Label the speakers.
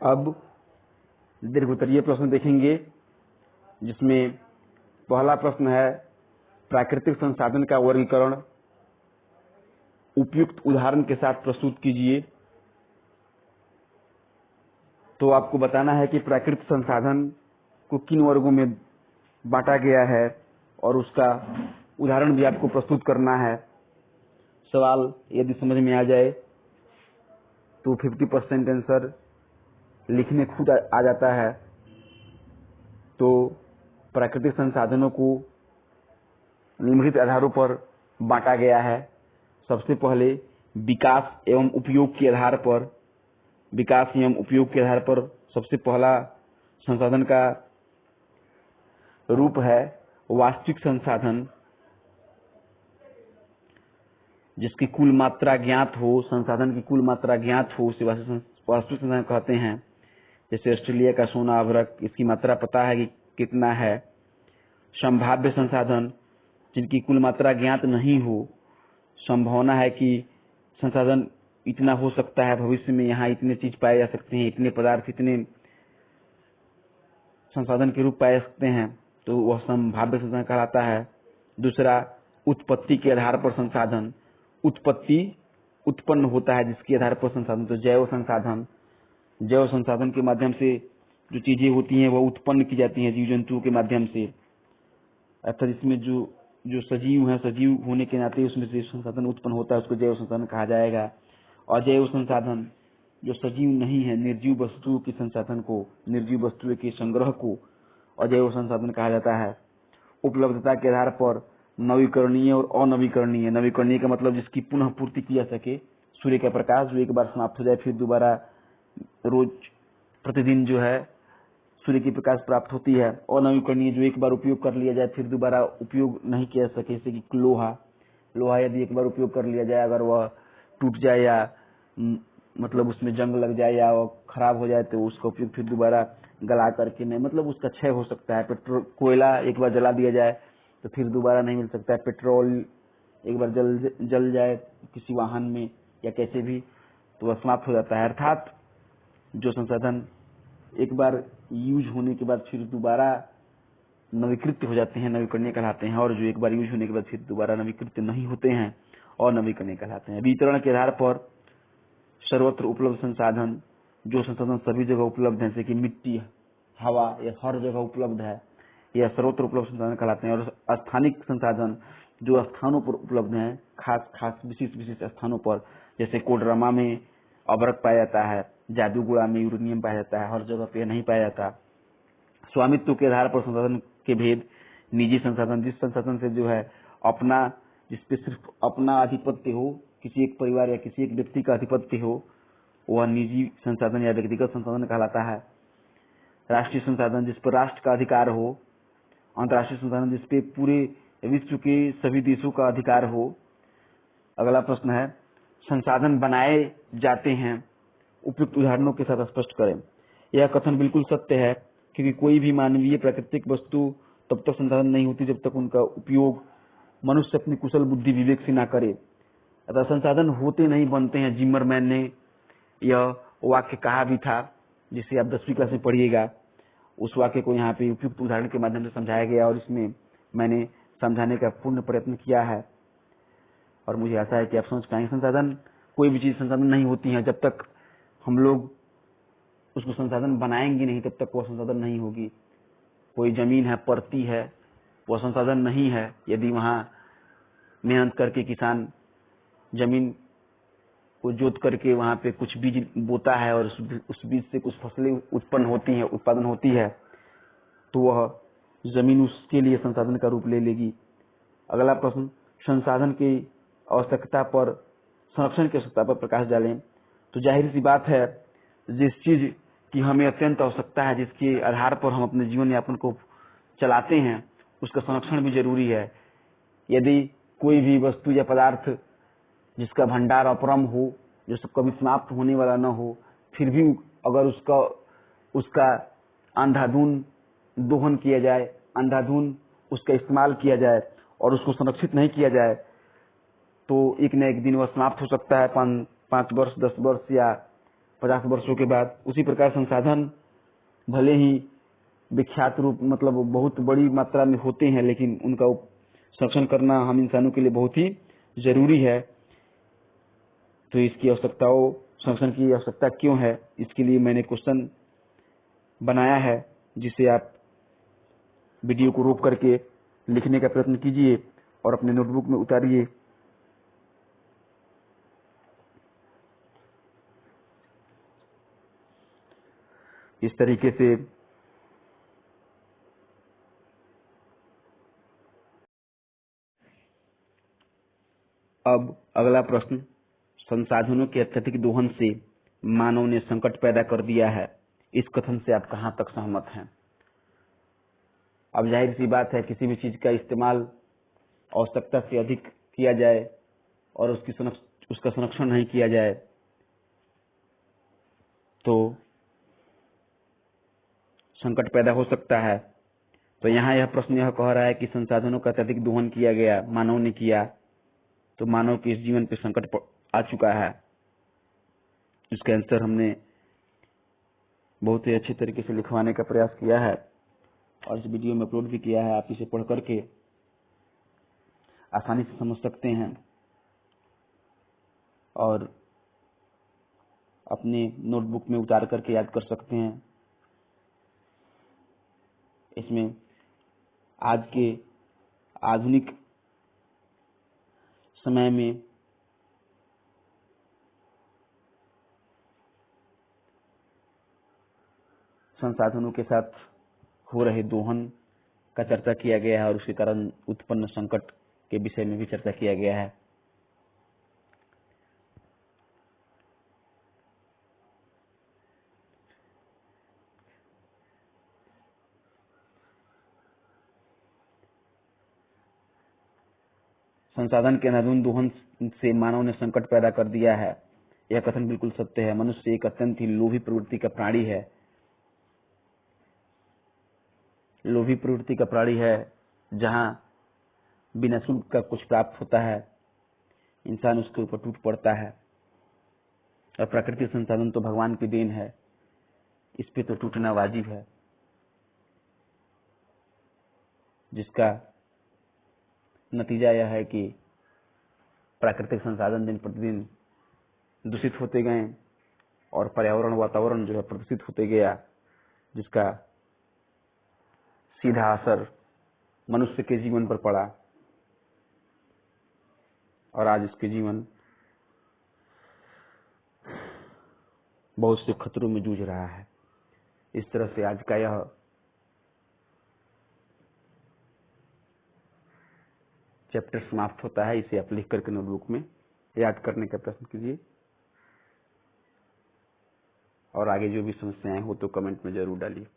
Speaker 1: अब दीर्घोत्तरीय प्रश्न देखेंगे, जिसमें पहला प्रश्न है प्राकृतिक संसाधन का वर्गीकरण उपयुक्त उदाहरण के साथ प्रस्तुत कीजिए। तो आपको बताना है कि प्राकृतिक संसाधन को किन वर्गों में बांटा गया है और उसका उदाहरण भी आपको प्रस्तुत करना है। सवाल यदि समझ में आ जाए तो 50% आंसर लिखने खुद आ जाता है। तो प्राकृतिक संसाधनों को निम्नलिखित आधारों पर बांटा गया है। सबसे पहले विकास एवं उपयोग के आधार पर सबसे पहला संसाधन का रूप है वास्तविक संसाधन, जिसकी कुल मात्रा ज्ञात हो, संसाधन की कुल मात्रा ज्ञात हो, उसे वास्तविक संसाधन कहते हैं। जैसे ऑस्ट्रेलिया का सोना अभ्रक, इसकी मात्रा पता है कि कितना है। संभाव्य संसाधन, जिनकी कुल मात्रा ज्ञात नहीं हो, संभावना है कि संसाधन इतना हो सकता है, भविष्य में यहाँ इतने चीज पाए जा सकते हैं, इतने पदार्थ, इतने संसाधन के रूप पाए जा सकते हैं, तो वह संभाव्य संसाधन कहलाता है। दूसरा, उत्पत्ति के आधार पर संसाधन, उत्पत्ति उत्पन्न होता है जिसके आधार पर संसाधन। तो जैव संसाधन के माध्यम से जो चीजें होती हैं वह उत्पन्न की जाती हैं जीव जंतुओं के माध्यम से, अर्थात इसमें जो सजीव है, सजीव होने के नाते उसमें से संसाधन उत्पन्न होता है, उसको जैव संसाधन कहा जाएगा। अजैव संसाधन, जो सजीव नहीं है, निर्जीव वस्तुओं के संसाधन को, निर्जीव वस्तुओं के संग्रह को अजैव संसाधन कहा जाता है। उपलब्धता के आधार पर नवीकरणीय और अनवीकरणीय, नवीकरणीय का मतलब जिसकी पुनः पूर्ति की जा सके, सूर्य का प्रकाश जो एक बार समाप्त हो जाए फिर दोबारा रोज प्रतिदिन जो है सूर्य की प्रकाश प्राप्त होती है। अनवीकरणीय, जो एक बार उपयोग कर लिया जाए फिर दोबारा उपयोग नहीं किया जा सके, जैसे कि लोहा यदि एक बार उपयोग कर लिया जाए, अगर वह टूट जाए या मतलब उसमें जंग लग जाए या वो खराब हो जाए तो उसका उपयोग फिर दोबारा गला करके नहीं, मतलब उसका क्षय हो सकता है। पेट्रोल, कोयला एक बार जला दिया जाए तो फिर दोबारा नहीं मिल सकता है। पेट्रोल एक बार जल जाए किसी वाहन में या कैसे भी तो वह समाप्त हो जाता है। अर्थात जो संसाधन एक बार यूज होने के बाद फिर दोबारा नवीकृत हो जाते हैं, नवीकरणीय कहलाते हैं, और जो एक बार यूज होने के बाद फिर दोबारा नवीकृत नहीं होते हैं और नवीकरणीय कहलाते हैं। वितरण के आधार पर सर्वत्र उपलब्ध संसाधन, जो संसाधन सभी जगह उपलब्ध है, जैसे कि मिट्टी, हवा, यह हर जगह उपलब्ध है, यह सर्वत्र उपलब्ध संसाधन कहलाते हैं। और स्थानिक संसाधन, जो स्थानों पर उपलब्ध हैं, खास विशिष्ट स्थानों पर, जैसे कोडरमा में अभ्रक पाया जाता है, जादूगुड़ा में यूरेनियम पाया जाता है, हर जगह पे नहीं पाया जाता। स्वामित्व के आधार पर संसाधन के भेद, निजी संसाधन, जिस संसाधन से जो है अपना, जिसपे सिर्फ अपना आधिपत्य हो, किसी एक परिवार या किसी एक व्यक्ति का आधिपत्य हो, वह निजी संसाधन या व्यक्तिगत संसाधन कहलाता है। राष्ट्रीय संसाधन, जिस पर राष्ट्र का अधिकार हो। अंतर्राष्ट्रीय संसाधन, जिसपे पूरे विश्व के सभी देशों का अधिकार हो। अगला प्रश्न है, संसाधन बनाए जाते हैं, उपयुक्त उदाहरणों के साथ स्पष्ट करें। यह कथन बिल्कुल सत्य है, क्योंकि कोई भी मानवीय प्राकृतिक वस्तु तब तक संसाधन नहीं होती जब तक उनका उपयोग मनुष्य अपनी कुशल बुद्धि विवेक से ना करे। अतः संसाधन होते नहीं, बनते हैं। जिमरमैन ने यह वाक्य कहा भी था, जिसे आप 10वीं क्लास में पढ़िएगा। उस वाक्य को यहाँ पे उपयुक्त उदाहरण के माध्यम से समझाया गया और इसमें मैंने समझाने का पूर्ण प्रयत्न किया है और मुझे आशा है कि आप समझ पाएंगे। संसाधन, कोई भी चीज संसाधन नहीं होती है जब तक हम लोग उसको संसाधन बनाएंगे नहीं, तब तक वह संसाधन नहीं होगी। कोई जमीन है, परती है, वह संसाधन नहीं है यदि वहां मेहनत करके किसान जमीन को जोत करके वहां पे कुछ बीज बोता है और उस बीज से कुछ फसलें उत्पन्न होती है, उत्पादन होती है, तो वह जमीन उसके लिए संसाधन का रूप ले लेगी। अगला प्रश्न, संसाधन की आवश्यकता पर, संरक्षण की आवश्यकता पर प्रकाश डालें। तो जाहिर सी बात है, जिस चीज की हमें अत्यंत आवश्यकता है, जिसके आधार पर हम अपने जीवन यापन को चलाते हैं, उसका संरक्षण भी जरूरी है। यदि कोई भी वस्तु या पदार्थ जिसका भंडार अपरम हो, जो कभी समाप्त होने वाला न हो, फिर भी अगर उसका अंधाधुन दोहन किया जाए, अंधाधुन उसका इस्तेमाल किया जाए और उसको संरक्षित नहीं किया जाए, तो एक न एक दिन वह समाप्त हो सकता है। 5 वर्ष, 10 वर्ष या 50 वर्षों के बाद। उसी प्रकार संसाधन भले ही विख्यात रूप मतलब बहुत बड़ी मात्रा में होते हैं, लेकिन उनका संरक्षण करना हम इंसानों के लिए बहुत ही जरूरी है। तो इसकी आवश्यकताओं संरक्षण की आवश्यकता क्यों है, इसके लिए मैंने क्वेश्चन बनाया है, जिसे आप वीडियो को रोक करके लिखने का प्रयत्न कीजिए और अपने नोटबुक में उतारिए। इस तरीके से अब अगला प्रश्न, संसाधनों के अत्यधिक दोहन से मानव ने संकट पैदा कर दिया है, इस कथन से आप कहां तक सहमत हैं? अब जाहिर सी बात है, किसी भी चीज का इस्तेमाल आवश्यकता से अधिक किया जाए और उसका संरक्षण नहीं किया जाए तो संकट पैदा हो सकता है। तो यहाँ यह प्रश्न यह कह रहा है कि संसाधनों का अत्यधिक दोहन किया गया, मानव ने किया, तो मानव के इस जीवन पे संकट आ चुका है। इसका आंसर हमने बहुत ही अच्छे तरीके से लिखवाने का प्रयास किया है और इस वीडियो में अपलोड भी किया है। आप इसे पढ़ करके आसानी से समझ सकते हैं और अपने नोटबुक में उतार करके याद कर सकते हैं। इसमें आज के आधुनिक समय में संसाधनों के साथ हो रहे दोहन का चर्चा किया गया है और उसके कारण उत्पन्न संकट के विषय में भी चर्चा किया गया है। संसाधन के अनाधुन दोहन से मानव ने संकट पैदा कर दिया है, यह कथन बिल्कुल सत्य है। मनुष्य एक अत्यंत ही लोभी प्रवृत्ति का प्राणी है। लोभी प्रवृत्ति का प्राणी है, जहां बिना शुल्क का कुछ प्राप्त होता है इंसान उसके ऊपर टूट पड़ता है। और प्राकृतिक संसाधन तो भगवान की देन है, इस पे तो टूटना वाजिब है, जिसका नतीजा यह है कि प्राकृतिक संसाधन दिन प्रतिदिन दूषित होते गए और पर्यावरण वातावरण जो है प्रदूषित होते गया, जिसका सीधा असर मनुष्य के जीवन पर पड़ा और आज इसके जीवन बहुत से खतरों में जूझ रहा है। इस तरह से आज का यह चैप्टर समाप्त होता है। इसे आप लिख करके नोटबुक में याद करने का प्रयत्न कीजिए और आगे जो भी समस्याएं हो तो कमेंट में जरूर डालिए।